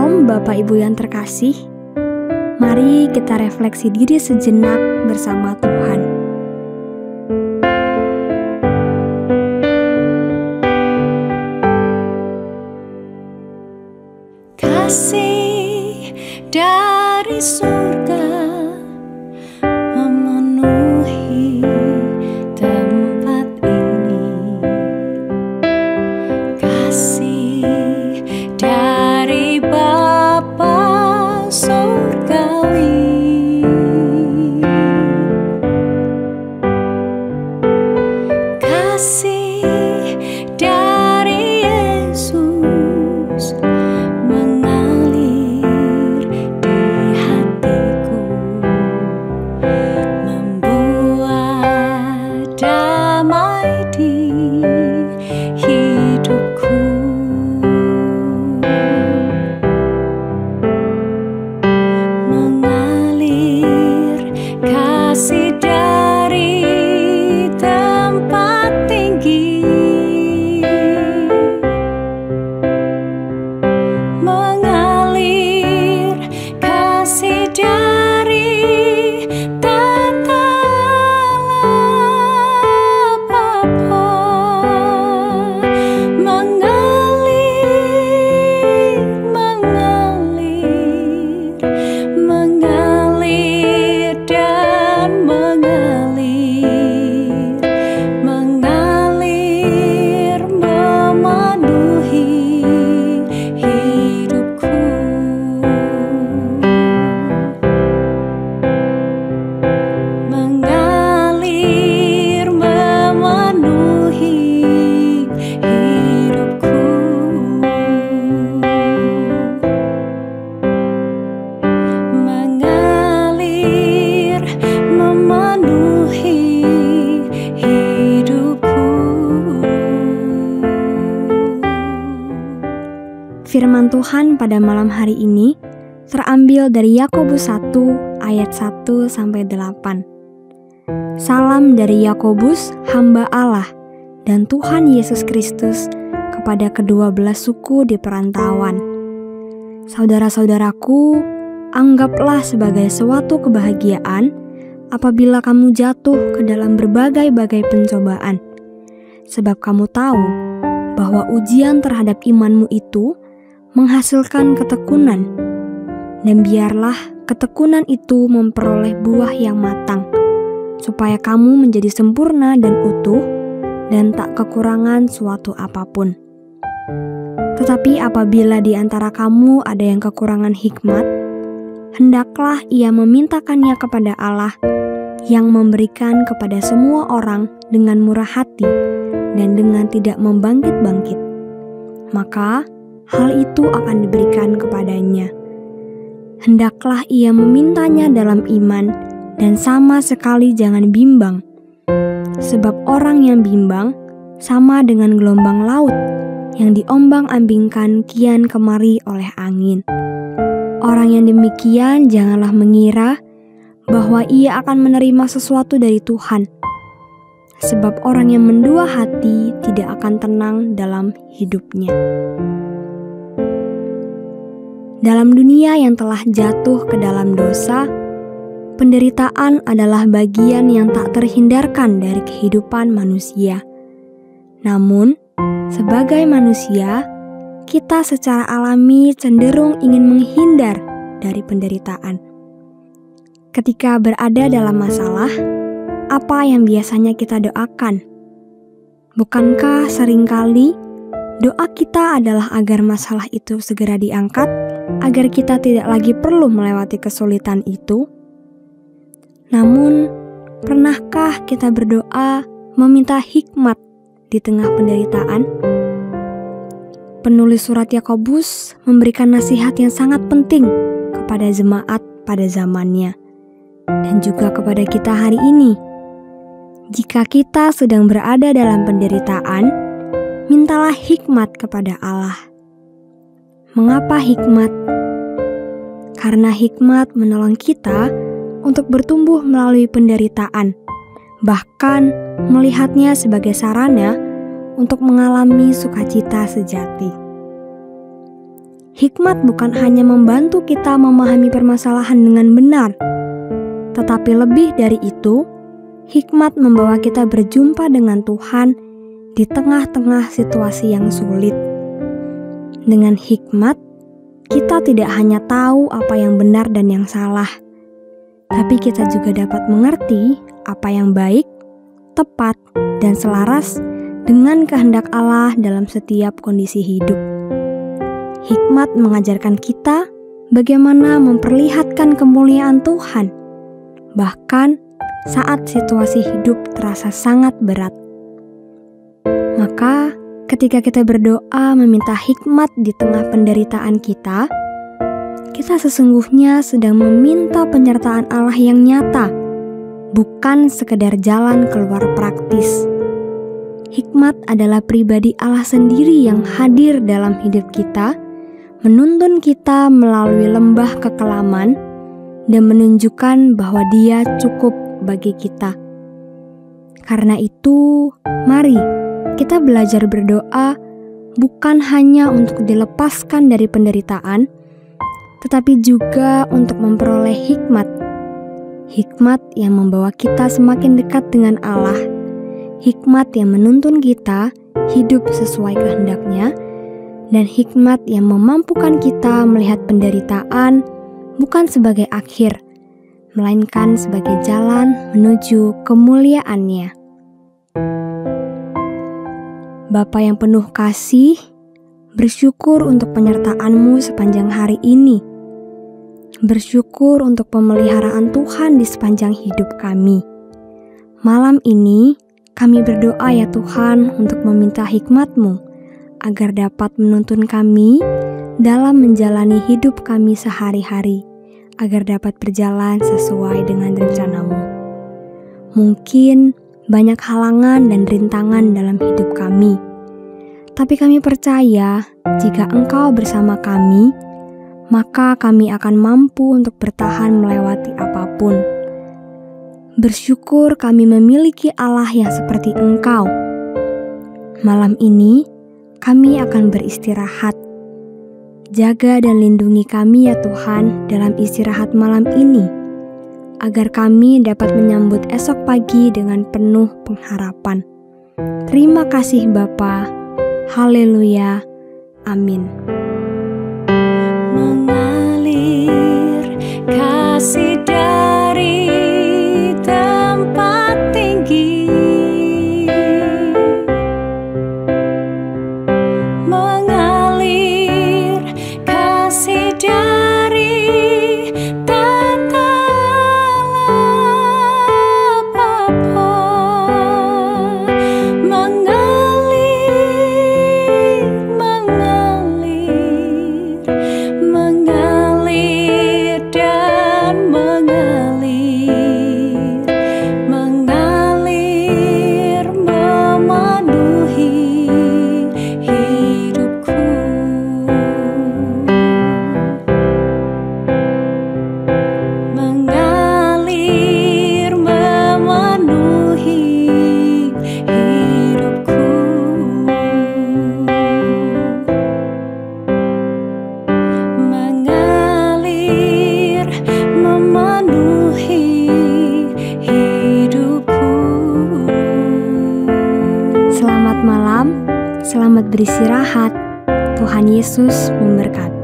Shalom Bapak Ibu yang terkasih. Mari kita refleksi diri sejenak bersama Tuhan. Kasih dari surga memenuhi tempat ini. Kasih dari Bapa surgawi. Kasih dari Yesus mengalir di hatiku, membuat damai di hidupku. Mengalir kasih dari tempat tinggi, mengalir kasih dari tata Bapa, mengalir dan mengalir memenuhi hidupku. Mengalir memenuhi hidupku. Mengalir memenuhi hidupku. Firman Tuhan pada malam hari ini terambil dari Yakobus 1 ayat 1-8. Salam dari Yakobus, hamba Allah dan Tuhan Yesus Kristus kepada kedua belah suku di perantauan. Saudara-saudaraku, anggaplah sebagai suatu kebahagiaan apabila kamu jatuh ke dalam berbagai-bagai pencobaan. Sebab kamu tahu bahwa ujian terhadap imanmu itu menghasilkan ketekunan. Dan biarlah ketekunan itu memperoleh buah yang matang, supaya kamu menjadi sempurna dan utuh, dan tak kekurangan suatu apapun. Tetapi apabila di antara kamu ada yang kekurangan hikmat, hendaklah ia memintakannya kepada Allah, yang memberikan kepada semua orang dengan murah hati dan dengan tidak membangkit-bangkit. Maka hal itu akan diberikan kepadanya. Hendaklah ia memintanya dalam iman dan sama sekali jangan bimbang. Sebab orang yang bimbang sama dengan gelombang laut yang diombang-ambingkan kian kemari oleh angin. Orang yang demikian janganlah mengira bahwa ia akan menerima sesuatu dari Tuhan. Sebab orang yang mendua hati tidak akan tenang dalam hidupnya. Dalam dunia yang telah jatuh ke dalam dosa, penderitaan adalah bagian yang tak terhindarkan dari kehidupan manusia. Namun, sebagai manusia, kita secara alami cenderung ingin menghindar dari penderitaan. Ketika berada dalam masalah, apa yang biasanya kita doakan? Bukankah seringkali doa kita adalah agar masalah itu segera diangkat, agar kita tidak lagi perlu melewati kesulitan itu? Namun, pernahkah kita berdoa meminta hikmat di tengah penderitaan? Penulis surat Yakobus memberikan nasihat yang sangat penting kepada jemaat pada zamannya, dan juga kepada kita hari ini. Jika kita sedang berada dalam penderitaan, mintalah hikmat kepada Allah. Mengapa hikmat? Karena hikmat menolong kita untuk bertumbuh melalui penderitaan, bahkan melihatnya sebagai sarana untuk mengalami sukacita sejati. hikmat bukan hanya membantu kita memahami permasalahan dengan benar, tetapi lebih dari itu, hikmat membawa kita berjumpa dengan Tuhan di tengah-tengah situasi yang sulit. Dengan hikmat, kita tidak hanya tahu apa yang benar dan yang salah, tapi kita juga dapat mengerti apa yang baik, tepat, dan selaras dengan kehendak Allah dalam setiap kondisi hidup. Hikmat mengajarkan kita bagaimana memperlihatkan kemuliaan Tuhan, bahkan saat situasi hidup terasa sangat berat. Maka, ketika kita berdoa meminta hikmat di tengah penderitaan kita sesungguhnya sedang meminta penyertaan Allah yang nyata, bukan sekedar jalan keluar praktis. Hikmat adalah pribadi Allah sendiri yang hadir dalam hidup kita, menuntun kita melalui lembah kekelaman, dan menunjukkan bahwa Dia cukup bagi kita. Karena itu, mari kita belajar berdoa bukan hanya untuk dilepaskan dari penderitaan, tetapi juga untuk memperoleh hikmat. Hikmat yang membawa kita semakin dekat dengan Allah, hikmat yang menuntun kita hidup sesuai kehendak-Nya, dan hikmat yang memampukan kita melihat penderitaan bukan sebagai akhir, melainkan sebagai jalan menuju kemuliaan-Nya. Bapa yang penuh kasih, bersyukur untuk penyertaan-Mu sepanjang hari ini. Bersyukur untuk pemeliharaan Tuhan di sepanjang hidup kami. Malam ini, kami berdoa ya Tuhan untuk meminta hikmat-Mu, agar dapat menuntun kami dalam menjalani hidup kami sehari-hari, agar dapat berjalan sesuai dengan rencana-Mu. Mungkin banyak halangan dan rintangan dalam hidup kami, tapi kami percaya jika Engkau bersama kami, maka kami akan mampu untuk bertahan melewati apapun. Bersyukur kami memiliki Allah yang seperti Engkau. Malam ini, kami akan beristirahat. Jaga dan lindungi kami ya Tuhan dalam istirahat malam ini, agar kami dapat menyambut esok pagi dengan penuh pengharapan. Terima kasih Bapa. Haleluya. Amin. Mengalir kasih dari tempat tinggi, mengalir kasih dari tata Bapa, mengalir dan mengalir memenuhi hidupku. Mengalir memenuhi hidupku. Mengalir memenuhi hidupku. Selamat malam, selamat beristirahat. Tuhan Yesus memberkati.